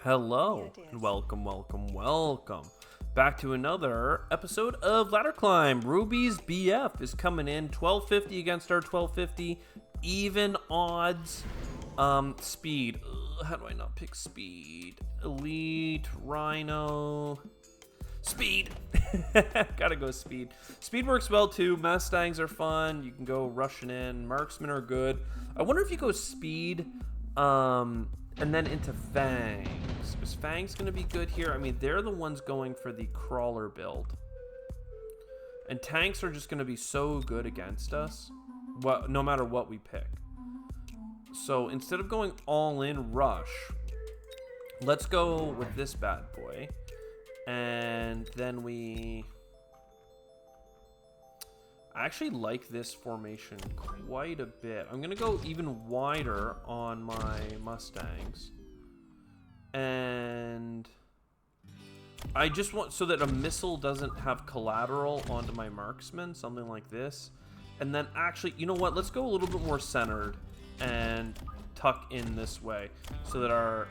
Hello, and welcome back to another episode of Ladder Climb. Ruby's BF is coming in 1250 against our 1250, even odds. Speed. How do I not pick speed? Elite, Rhino, speed. Gotta go speed. Speed works well too. Mustangs are fun. You can go rushing in. Marksmen are good. I wonder if you go speed, and then into Fangs. Is Fangs going to be good here? I mean, they're the ones going for the crawler build. And tanks are just going to be so good against us, no matter what we pick. So instead of going all in rush, let's go with this bad boy. And then I actually like this formation quite a bit. I'm going to go even wider on my Mustangs. And I just want so that a missile doesn't have collateral onto my marksman, something like this. And then actually, you know what? Let's go a little bit more centered and tuck in this way so that our...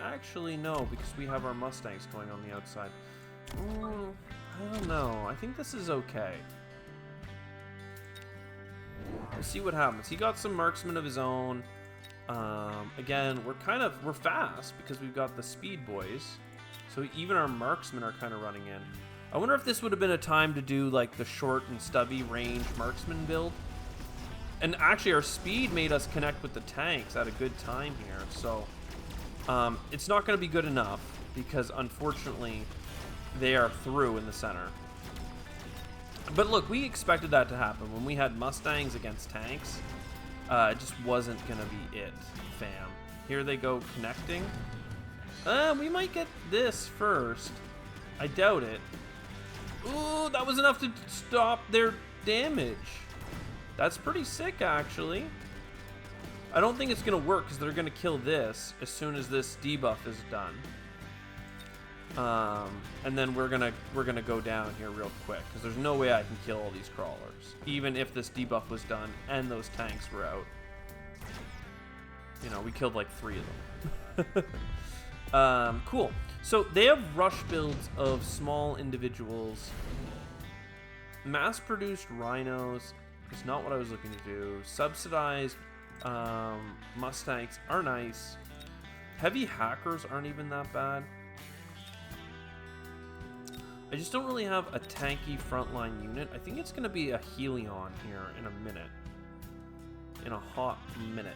Actually, no, because we have our Mustangs going on the outside. I don't know. I think this is okay. We'll see what happens. He got some marksmen of his own. Again, we're fast because we've got the speed boys. So even our marksmen are kind of running in. I wonder if this would have been a time to do like the short and stubby range marksman build. And actually our speed made us connect with the tanks at a good time here. So it's not going to be good enough because unfortunately they are through in the center. But look, we expected that to happen when we had Mustangs against tanks. It just wasn't going to be it, fam. Here they go connecting. We might get this first. I doubt it. Ooh, that was enough to stop their damage. That's pretty sick, actually. I don't think it's going to work because they're going to kill this as soon as this debuff is done. And then we're gonna go down here real quick because there's no way I can kill all these crawlers, even if this debuff was done and those tanks were out. You know, we killed like 3 of them. Cool. So they have rush builds of small individuals. Mass-produced rhinos is not what I was looking to do. Subsidized Mustangs are nice. Heavy hackers aren't even that bad. I just don't really have a tanky frontline unit. I think it's going to be a Helion here in a minute. In a hot minute.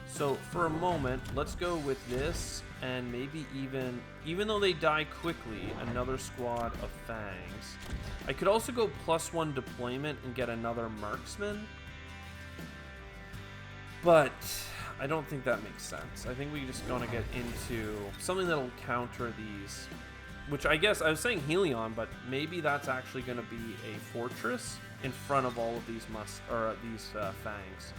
So for a moment, let's go with this and maybe even though they die quickly, another squad of Fangs. I could also go +1 deployment and get another marksman. But I don't think that makes sense. I think we just going to get into something that'll counter these. Which I guess I was saying Helion, but maybe that's actually going to be a fortress in front of all of these Fangs.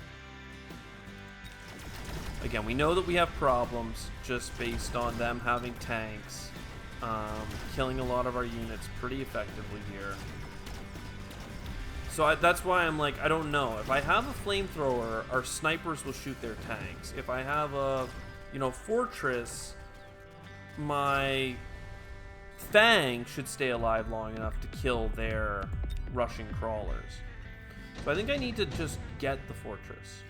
Again, we know that we have problems just based on them having tanks, killing a lot of our units pretty effectively here. So that's why I'm like, I don't know. If I have a flamethrower, our snipers will shoot their tanks. If I have a, fortress, my Fang should stay alive long enough to kill their rushing crawlers. So I think I need to just get the fortress.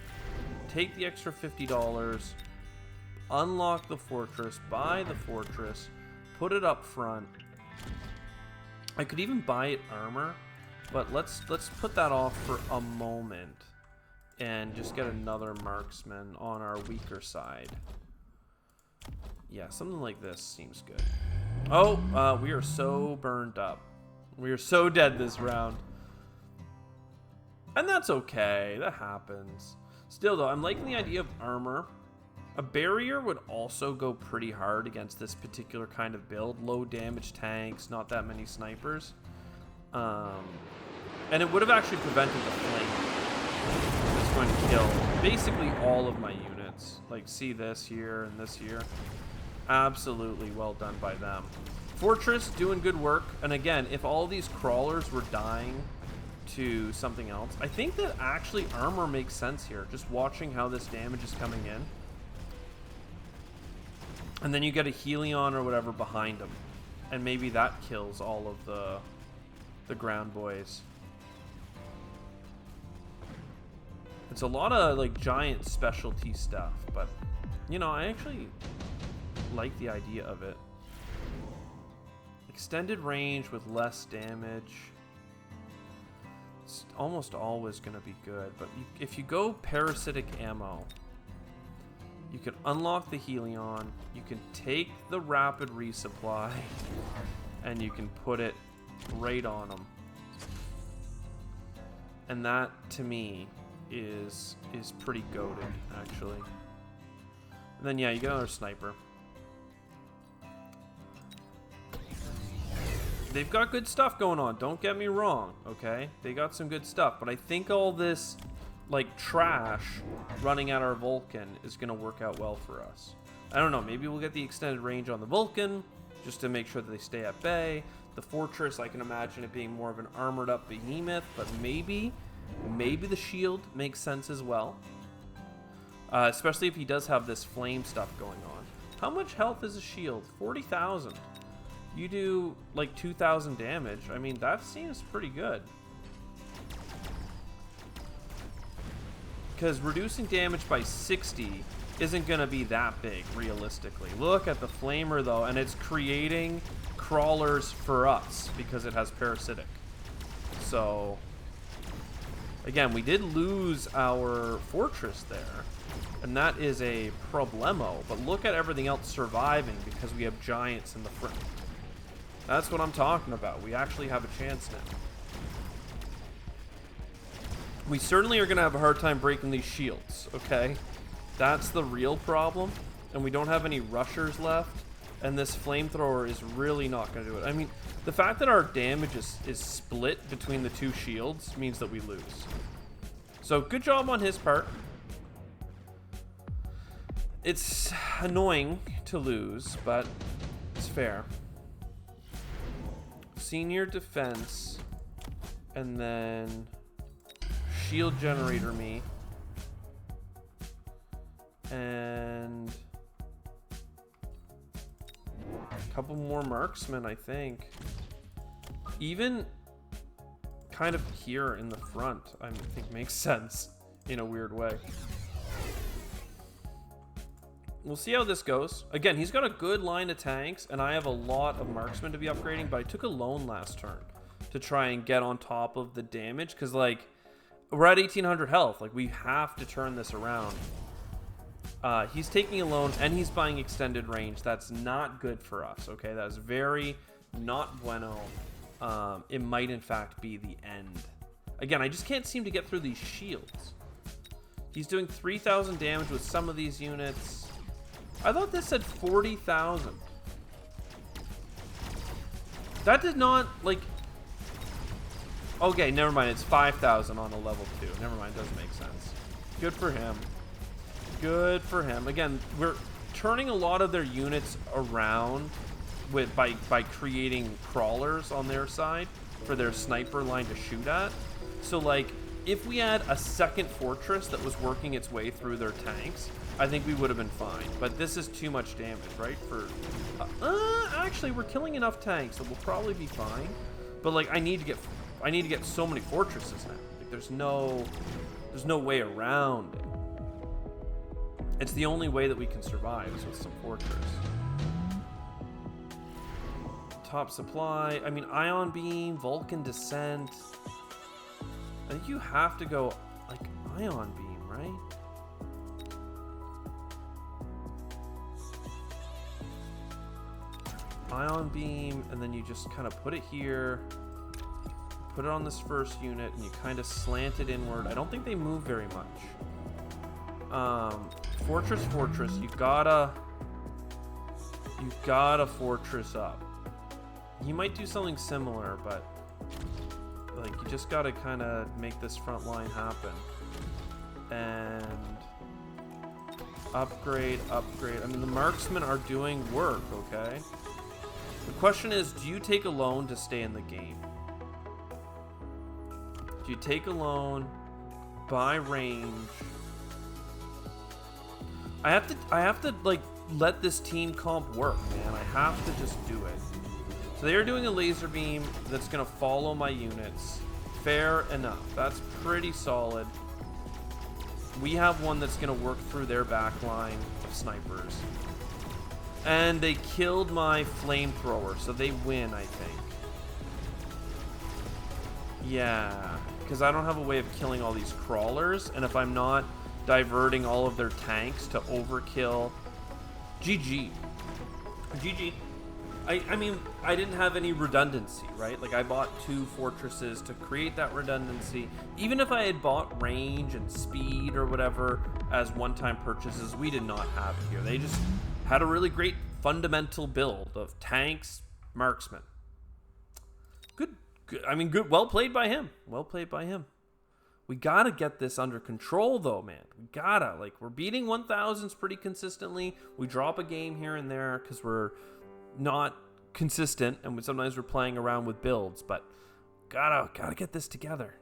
Take the extra $50, unlock the fortress, buy the fortress, put it up front. I could even buy it armor, but let's put that off for a moment and just get another marksman on our weaker side. Yeah, something like this seems good. Oh, we are so burned up. We are so dead this round. And that's okay. That happens. Still, though, I'm liking the idea of armor. A barrier would also go pretty hard against this particular kind of build. Low damage tanks, not that many snipers. And it would have actually prevented the flame. It's going to kill basically all of my units. Like, see this here and this here. Absolutely well done by them. Fortress doing good work. And again, if all these crawlers were dying to something else, I think that actually armor makes sense here. Just watching how this damage is coming in. And then you get a Helion or whatever behind him. And maybe that kills all of the ground boys. It's a lot of like giant specialty stuff, but you know, I actually like the idea of it. Extended range with less damage. It's almost always going to be good, but if you go parasitic ammo, you can unlock the Helion, you can take the rapid resupply, and you can put it right on them. And that, to me, is pretty goated, actually. And then, yeah, you get another sniper. They've got good stuff going on, don't get me wrong, okay? They got some good stuff, but I think all this, like, trash running at our Vulcan is going to work out well for us. I don't know, maybe we'll get the extended range on the Vulcan, just to make sure that they stay at bay. The Fortress, I can imagine it being more of an armored-up behemoth, but maybe the shield makes sense as well. Especially if he does have this flame stuff going on. How much health is a shield? 40,000. You do like 2,000 damage. I mean, that seems pretty good. Because reducing damage by 60 isn't going to be that big, realistically. Look at the flamer, though, and it's creating crawlers for us because it has parasitic. So, again, we did lose our fortress there, and that is a problemo. But look at everything else surviving because we have giants in the front. That's what I'm talking about. We actually have a chance now. We certainly are going to have a hard time breaking these shields, okay? That's the real problem. And we don't have any rushers left. And this flamethrower is really not going to do it. I mean, the fact that our damage is split between the two shields means that we lose. So, good job on his part. It's annoying to lose, but it's fair. Senior defense, and then shield generator me, and a couple more marksmen, I think. Even kind of here in the front, I think makes sense in a weird way. We'll see how this goes. Again, he's got a good line of tanks, and I have a lot of marksmen to be upgrading, but I took a loan last turn to try and get on top of the damage, because, like, we're at 1,800 health. Like, we have to turn this around. He's taking a loan, and he's buying extended range. That's not good for us, okay? That is very not bueno. It might, in fact, be the end. Again, I just can't seem to get through these shields. He's doing 3,000 damage with some of these units. I thought this said 40,000. That did not, like... Okay, never mind. It's 5,000 on a level 2. Never mind. Doesn't make sense. Good for him. Good for him. Again, we're turning a lot of their units around by creating crawlers on their side for their sniper line to shoot at. So, like, if we had a second fortress that was working its way through their tanks, I think we would have been fine. But this is too much damage, right? For actually, we're killing enough tanks that we'll probably be fine. But like, I need to get so many fortresses now. Like, there's no way around it. It's the only way that we can survive is with some fortress. Top supply. I mean, ion beam, Vulcan descent. I think you have to go like ion beam, right? Ion beam, and then you just kind of put it here, put it on this first unit, and you kind of slant it inward. I don't think they move very much. Fortress, you gotta fortress up. He might do something similar, but like, you just gotta kind of make this front line happen. And upgrade. I mean, the marksmen are doing work, okay? The question is, do you take a loan to stay in the game? Do you take a loan, buy range? I have to like let this team comp work, man. I have to just do it. So they are doing a laser beam that's going to follow my units. Fair enough. That's pretty solid. We have one that's going to work through their back line of snipers. And they killed my flamethrower, so they win, I think. Yeah, because I don't have a way of killing all these crawlers, and if I'm not diverting all of their tanks to overkill... GG. GG. I mean, I didn't have any redundancy, right? Like, I bought 2 fortresses to create that redundancy. Even if I had bought range and speed or whatever as one-time purchases, we did not have it here. They just had a really great fundamental build of tanks, marksmen. Good. I mean, good. Well played by him. Well played by him. We gotta get this under control, though, man. We gotta. Like, we're beating 1000s pretty consistently. We drop a game here and there because we're not consistent, and sometimes we're playing around with builds, but gotta get this together.